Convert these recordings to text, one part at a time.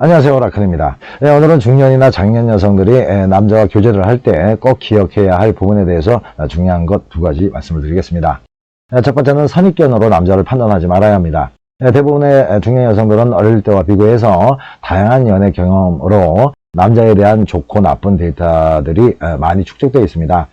안녕하세요, 오라클입니다. 오늘은 중년이나 장년 여성들이 남자와 교제를 할 때 꼭 기억해야 할 부분에 대해서 중요한 것 두 가지 말씀을 드리겠습니다. 첫 번째는 선입견으로 남자를 판단하지 말아야 합니다. 대부분의 중년 여성들은 어릴 때와 비교해서 다양한 연애 경험으로 남자에 대한 좋고 나쁜 데이터들이 많이 축적되어 있습니다.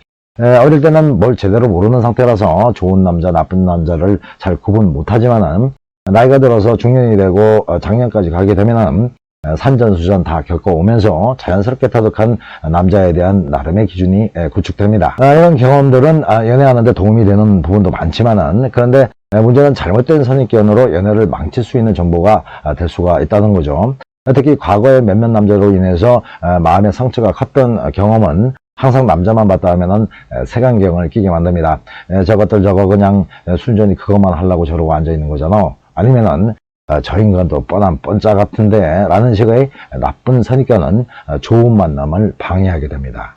어릴 때는 뭘 제대로 모르는 상태라서 좋은 남자, 나쁜 남자를 잘 구분 못하지만은 나이가 들어서 중년이 되고 장년까지 가게 되면은 산전수전 다 겪어오면서 자연스럽게 터득한 남자에 대한 나름의 기준이 구축됩니다. 이런 경험들은 연애하는데 도움이 되는 부분도 많지만은, 그런데 문제는 잘못된 선입견으로 연애를 망칠 수 있는 정보가 될 수가 있다는 거죠. 특히 과거에 몇몇 남자로 인해서 마음의 상처가 컸던 경험은 항상 남자만 봤다 하면은 색안경을 끼게 만듭니다. 저것들 저거 그냥 순전히 그것만 하려고 저러고 앉아있는 거잖아. 아니면은 저 인간도 뻔한 뻔짜 같은데 라는 식의 나쁜 선입견은 좋은 만남을 방해하게 됩니다.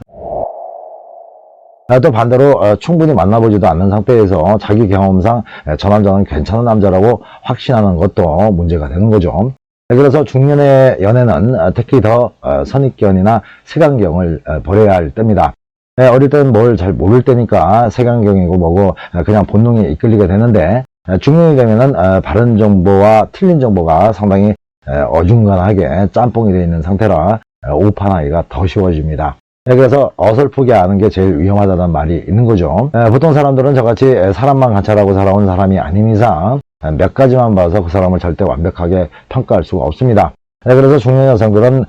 또 반대로 충분히 만나보지도 않는 상태에서 자기 경험상 저 남자는 괜찮은 남자라고 확신하는 것도 문제가 되는 거죠. 그래서 중년의 연애는 특히 더 선입견이나 색안경을 버려야 할 때입니다. 어릴 때는 뭘 잘 모를 때니까 색안경이고 뭐고 그냥 본능에 이끌리게 되는데, 중년이 되면은 바른 정보와 틀린 정보가 상당히 어중간하게 짬뽕이 되어 있는 상태라 오판하기가 더 쉬워집니다. 그래서 어설프게 아는 게 제일 위험하다는 말이 있는 거죠. 보통 사람들은 저같이 사람만 관찰하고 살아온 사람이 아닌 이상 몇 가지만 봐서 그 사람을 절대 완벽하게 평가할 수가 없습니다. 그래서 중년 여성들은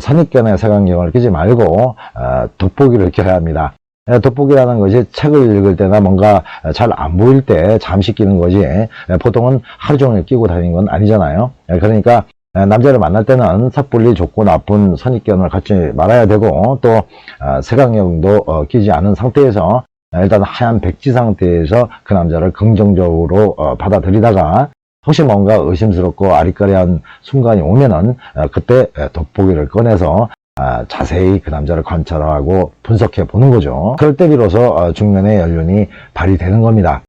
선입견의 색안경을 끼지 말고 돋보기를 껴야 합니다. 돋보기라는 것이 책을 읽을 때나 뭔가 잘 안 보일 때 잠시 끼는 거지, 보통은 하루 종일 끼고 다니는 건 아니잖아요. 그러니까 남자를 만날 때는 섣불리 좋고 나쁜 선입견을 갖지 말아야 되고, 또 색안경도 끼지 않은 상태에서 일단 하얀 백지 상태에서 그 남자를 긍정적으로 받아들이다가 혹시 뭔가 의심스럽고 아리까리한 순간이 오면은 그때 돋보기를 꺼내서 자세히 그 남자를 관찰하고 분석해 보는 거죠. 그럴 때 비로소 중년의 연륜이 발휘되는 겁니다.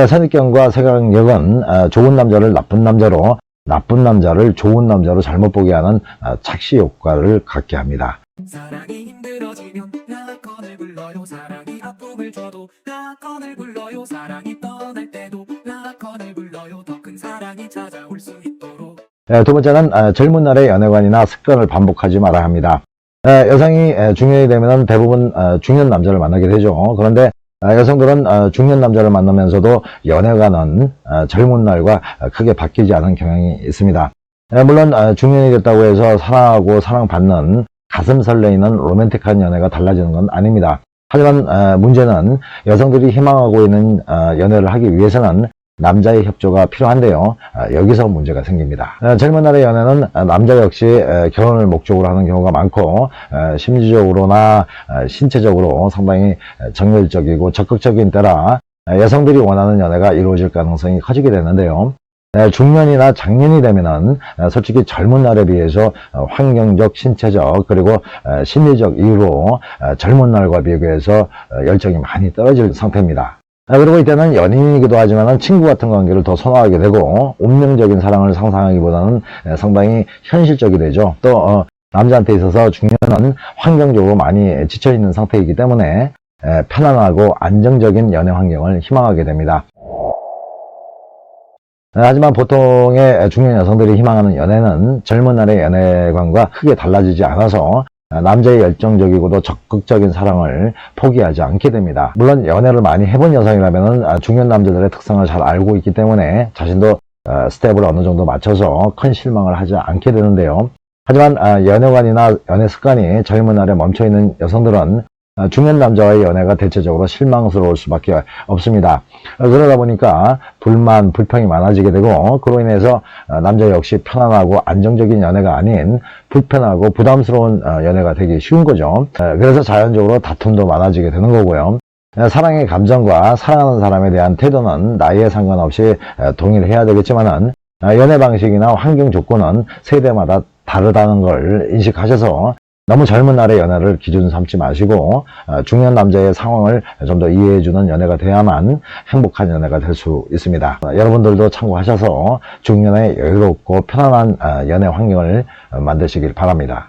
선입견과 색안경은 좋은 남자를 나쁜 남자로, 나쁜 남자를 좋은 남자로 잘못 보게 하는 착시 효과를 갖게 합니다. 사랑이 힘들어지면 라건을 불러요. 사랑이 아픔을 줘도 라건을 불러요. 사랑이 떠날 때도 라건을 불러요. 더 큰 사랑이 찾아올 수 있도록. 두 번째는 젊은 날의 연애관이나 습관을 반복하지 말아야 합니다. 여성이 중년이 되면 대부분 중년 남자를 만나게 되죠. 그런데 여성들은 중년 남자를 만나면서도 연애관은 젊은 날과 크게 바뀌지 않은 경향이 있습니다. 물론 중년이 됐다고 해서 사랑하고 사랑받는 가슴 설레이는 로맨틱한 연애가 달라지는 건 아닙니다. 하지만 문제는 여성들이 희망하고 있는 연애를 하기 위해서는 남자의 협조가 필요한데요. 여기서 문제가 생깁니다. 젊은 날의 연애는 남자 역시 결혼을 목적으로 하는 경우가 많고, 심리적으로나 신체적으로 상당히 정열적이고 적극적인 때라 여성들이 원하는 연애가 이루어질 가능성이 커지게 되는데요. 중년이나 장년이 되면은 솔직히 젊은 날에 비해서 환경적, 신체적, 그리고 심리적 이유로 젊은 날과 비교해서 열정이 많이 떨어질 상태입니다. 그리고 이때는 연인이기도 하지만 친구 같은 관계를 더 선호하게 되고, 운명적인 사랑을 상상하기보다는 상당히 현실적이 되죠. 또 남자한테 있어서 중년은 환경적으로 많이 지쳐있는 상태이기 때문에 편안하고 안정적인 연애 환경을 희망하게 됩니다. 하지만 보통의 중년 여성들이 희망하는 연애는 젊은 날의 연애관과 크게 달라지지 않아서 남자의 열정적이고도 적극적인 사랑을 포기하지 않게 됩니다. 물론 연애를 많이 해본 여성이라면 중년 남자들의 특성을 잘 알고 있기 때문에 자신도 스텝을 어느 정도 맞춰서 큰 실망을 하지 않게 되는데요. 하지만 연애관이나 연애 습관이 젊은 날에 멈춰있는 여성들은 중년 남자와의 연애가 대체적으로 실망스러울 수밖에 없습니다. 그러다 보니까 불만, 불평이 많아지게 되고, 그로 인해서 남자 역시 편안하고 안정적인 연애가 아닌 불편하고 부담스러운 연애가 되기 쉬운 거죠. 그래서 자연적으로 다툼도 많아지게 되는 거고요. 사랑의 감정과 사랑하는 사람에 대한 태도는 나이에 상관없이 동일해야 되겠지만은, 연애 방식이나 환경 조건은 세대마다 다르다는 걸 인식하셔서 너무 젊은 날의 연애를 기준 삼지 마시고 중년 남자의 상황을 좀 더 이해해주는 연애가 돼야만 행복한 연애가 될 수 있습니다. 여러분들도 참고하셔서 중년에 여유롭고 편안한 연애 환경을 만드시길 바랍니다.